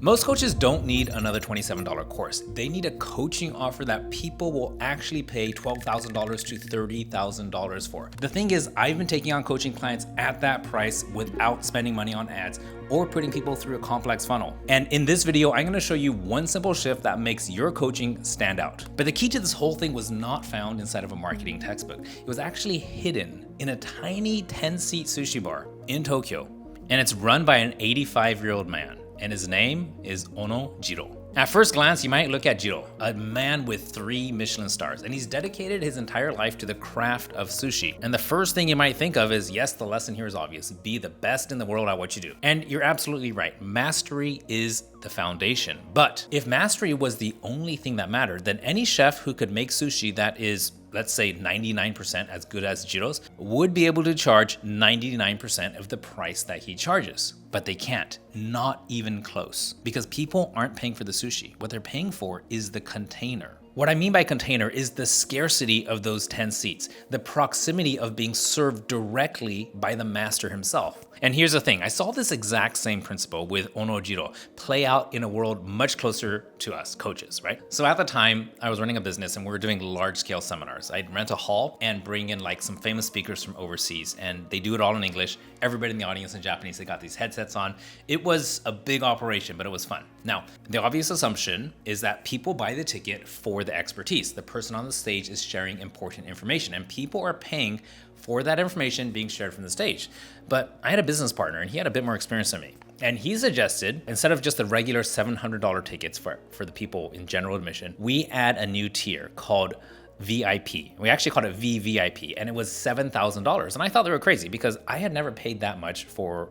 Most coaches don't need another $27 course. They need a coaching offer that people will actually pay $12,000 to $30,000 for. The thing is, I've been taking on coaching clients at that price without spending money on ads or putting people through a complex funnel. And in this video, I'm gonna show you one simple shift that makes your coaching stand out. But the key to this whole thing was not found inside of a marketing textbook. It was actually hidden in a tiny 10-seat sushi bar in Tokyo. And it's run by an 85-year-old man. And his name is Ono Jiro. At first glance, you might look at Jiro, a man with 3 Michelin stars, and he's dedicated his entire life to the craft of sushi. And the first thing you might think of is, yes, the lesson here is obvious. Be the best in the world at what you do. And you're absolutely right. Mastery is the foundation. But if mastery was the only thing that mattered, then any chef who could make sushi that is, let's say 99% as good as Jiro's, would be able to charge 99% of the price that he charges. But they can't, not even close, because people aren't paying for the sushi. What they're paying for is the container. What I mean by container is the scarcity of those 10 seats, the proximity of being served directly by the master himself. And here's the thing, I saw this exact same principle with Ono Jiro play out in a world much closer to us, coaches, right? So at the time, I was running a business and we were doing large scale seminars. I'd rent a hall and bring in like some famous speakers from overseas, and they do it all in English. Everybody in the audience in Japanese, they got these headsets on. It was a big operation, but it was fun. Now, the obvious assumption is that people buy the ticket for the expertise. The person on the stage is sharing important information, and people are paying for that information being shared from the stage. But I had a business partner and he had a bit more experience than me. And he suggested, instead of just the regular $700 tickets for the people in general admission, we add a new tier called VIP. We actually called it VVIP, and it was $7,000. And I thought they were crazy because I had never paid that much for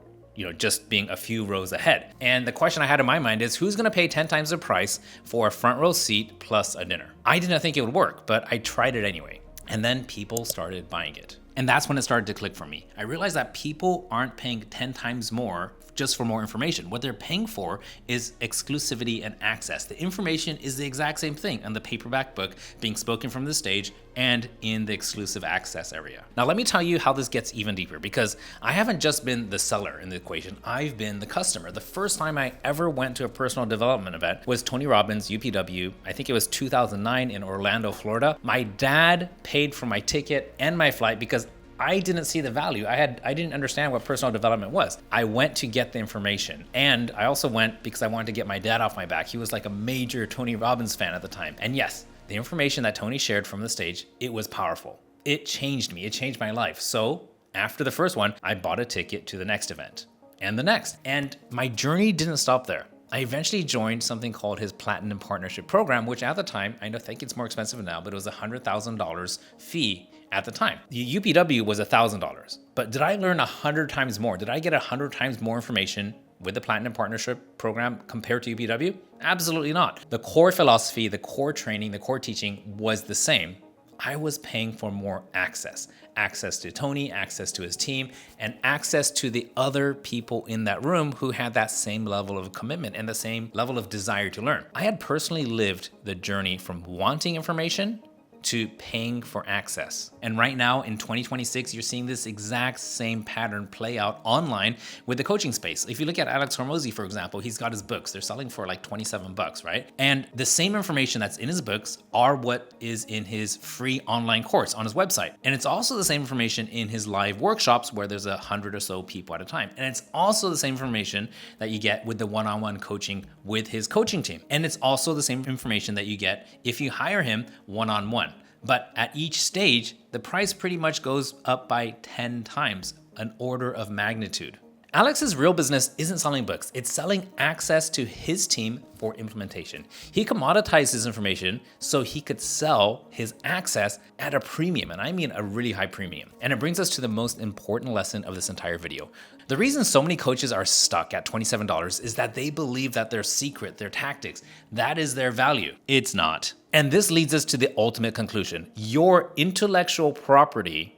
just being a few rows ahead. And the question I had in my mind is, who's gonna pay 10 times the price for a front row seat plus a dinner? I didn't think it would work, but I tried it anyway. And then people started buying it. And that's when it started to click for me. I realized that people aren't paying 10 times more just for more information. What they're paying for is exclusivity and access. The information is the exact same thing on the paperback book being spoken from the stage and in the exclusive access area. Now let me tell you how this gets even deeper, because I haven't just been the seller in the equation, I've been the customer. The first time I ever went to a personal development event was Tony Robbins, UPW. I think it was 2009 in Orlando, Florida. My dad paid for my ticket and my flight because I didn't see the value. I didn't understand what personal development was. I went to get the information, and I also went because I wanted to get my dad off my back. He was like a major Tony Robbins fan at the time. And yes, the information that Tony shared from the stage, it was powerful. It changed me, it changed my life. So after the first one, I bought a ticket to the next event and the next. And my journey didn't stop there. I eventually joined something called his Platinum Partnership Program, which at the time, I think it's more expensive now, but it was a $100,000 fee at the time. The UPW was $1,000, but did I learn 100 times more? Did I get 100 times more information with the Platinum Partnership Program compared to UPW? Absolutely not. The core philosophy, the core training, the core teaching was the same. I was paying for more access to Tony, access to his team, and access to the other people in that room who had that same level of commitment and the same level of desire to learn. I had personally lived the journey from wanting information to paying for access. And right now in 2026, you're seeing this exact same pattern play out online with the coaching space. If you look at Alex Hormozi, for example, he's got his books. They're selling for like 27 bucks, right? And the same information that's in his books are what is in his free online course on his website. And it's also the same information in his live workshops where there's 100 or so people at a time. And it's also the same information that you get with the one-on-one coaching with his coaching team. And it's also the same information that you get if you hire him one-on-one. But at each stage, the price pretty much goes up by 10 times, an order of magnitude. Alex's real business isn't selling books, it's selling access to his team for implementation. He commoditized his information so he could sell his access at a premium, and I mean a really high premium. And it brings us to the most important lesson of this entire video. The reason so many coaches are stuck at $27 is that they believe that their secret, their tactics, that is their value. It's not. And this leads us to the ultimate conclusion. Your intellectual property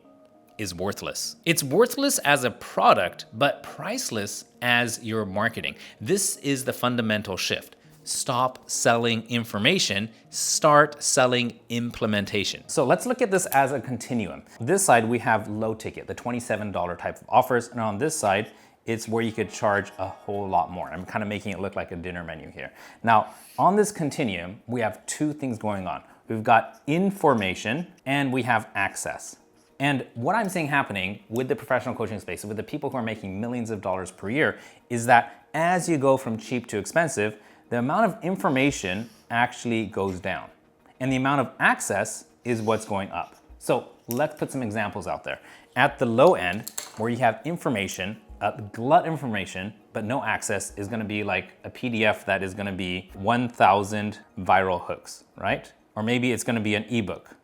is worthless. It's worthless as a product, but priceless as your marketing. This is the fundamental shift. Stop selling information, start selling implementation. So let's look at this as a continuum. This side we have low ticket, the $27 type of offers, and on this side it's where you could charge a whole lot more. I'm kind of making it look like a dinner menu here. Now, on this continuum, we have two things going on. We've got information and we have access. And what I'm seeing happening with the professional coaching space, with the people who are making millions of dollars per year, is that as you go from cheap to expensive, the amount of information actually goes down. And the amount of access is what's going up. So let's put some examples out there. At the low end, where you have information, a glut information, but no access, is gonna be like a PDF that is gonna be 1,000 viral hooks, right? Or maybe it's gonna be an ebook,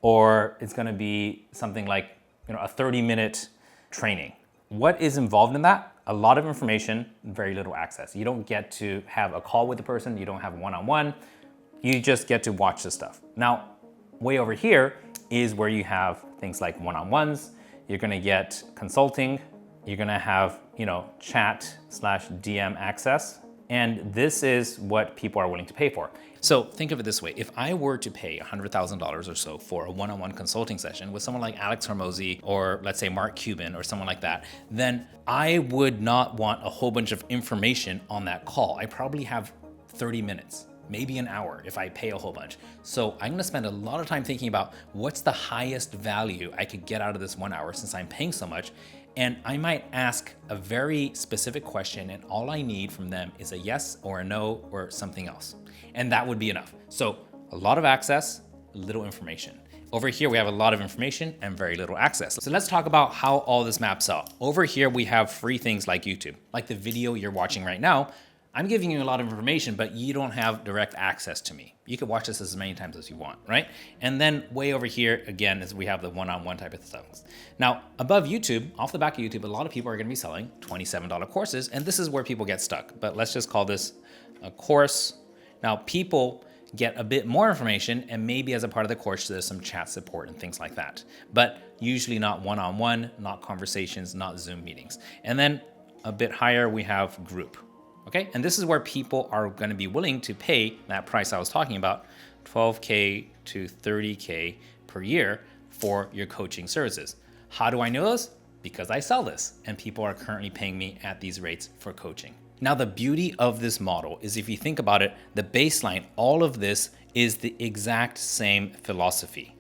or it's gonna be something like, a 30-minute training. What is involved in that? A lot of information, very little access. You don't get to have a call with the person, you don't have one-on-one, you just get to watch the stuff. Now, way over here is where you have things like one-on-ones, you're gonna get consulting, you're gonna have, chat/DM access, and this is what people are willing to pay for. So think of it this way. If I were to pay $100,000 or so for a one-on-one consulting session with someone like Alex Hormozi, or let's say Mark Cuban or someone like that, then I would not want a whole bunch of information on that call. I probably have 30 minutes, maybe an hour if I pay a whole bunch. So I'm gonna spend a lot of time thinking about what's the highest value I could get out of this 1 hour since I'm paying so much. And I might ask a very specific question, and all I need from them is a yes or a no or something else. And that would be enough. So a lot of access, little information. Over here, we have a lot of information and very little access. So let's talk about how all this maps out. Over here, we have free things like YouTube, like the video you're watching right now. I'm giving you a lot of information, but you don't have direct access to me. You can watch this as many times as you want, right? And then way over here, again, is we have the one-on-one type of things. Now, above YouTube, off the back of YouTube, a lot of people are gonna be selling $27 courses, and this is where people get stuck. But let's just call this a course. Now, people get a bit more information, and maybe as a part of the course, there's some chat support and things like that. But usually not one-on-one, not conversations, not Zoom meetings. And then a bit higher, we have group. Okay, and this is where people are gonna be willing to pay that price I was talking about, $12K to $30K per year for your coaching services. How do I know this? Because I sell this, and people are currently paying me at these rates for coaching. Now, the beauty of this model is, if you think about it, the baseline, all of this is the exact same philosophy,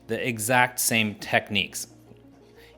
the exact same techniques,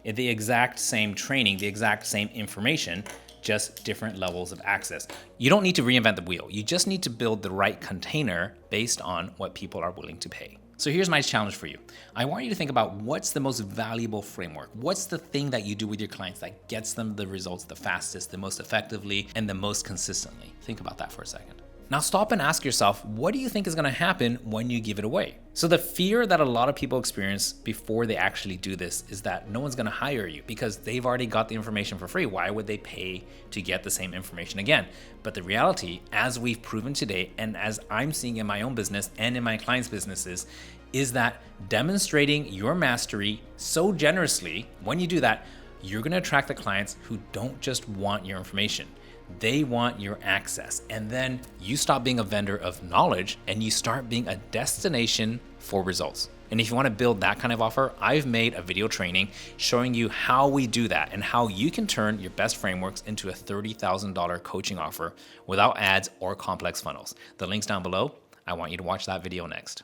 the exact same training, the exact same information, just different levels of access. You don't need to reinvent the wheel. You just need to build the right container based on what people are willing to pay. So here's my challenge for you. I want you to think about what's the most valuable framework. What's the thing that you do with your clients that gets them the results the fastest, the most effectively, and the most consistently? Think about that for a second. Now stop and ask yourself, what do you think is gonna happen when you give it away? So the fear that a lot of people experience before they actually do this is that no one's gonna hire you because they've already got the information for free. Why would they pay to get the same information again? But the reality, as we've proven today, and as I'm seeing in my own business and in my clients' businesses, is that demonstrating your mastery so generously, when you do that, you're gonna attract the clients who don't just want your information. They want your access. And then you stop being a vendor of knowledge and you start being a destination for results. And if you want to build that kind of offer, I've made a video training showing you how we do that and how you can turn your best frameworks into a $30,000 coaching offer without ads or complex funnels. The link's down below. I want you to watch that video next.